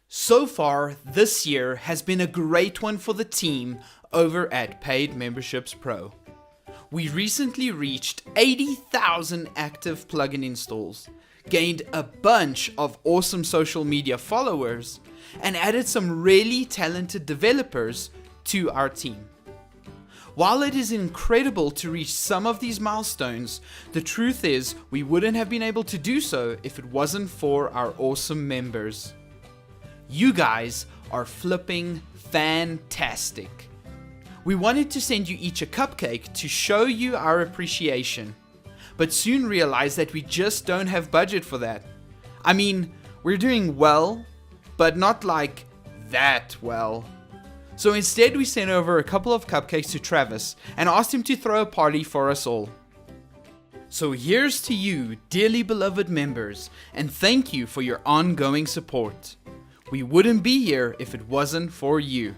So far, this year has been a great one for the team over at Paid Memberships Pro. We recently reached 80,000 active plugin installs, gained a bunch of awesome social media followers, and added some really talented developers to our team. While it is incredible to reach some of these milestones, the truth is we wouldn't have been able to do so if it wasn't for our awesome members. You guys are flipping fantastic. We wanted to send you each a cupcake to show you our appreciation, but soon realized that we just don't have budget for that. I mean, we're doing well, but not like that well. So instead we sent over a couple of cupcakes to Travis and asked him to throw a party for us all. So here's to you, dearly beloved members, and thank you for your ongoing support. We wouldn't be here if it wasn't for you.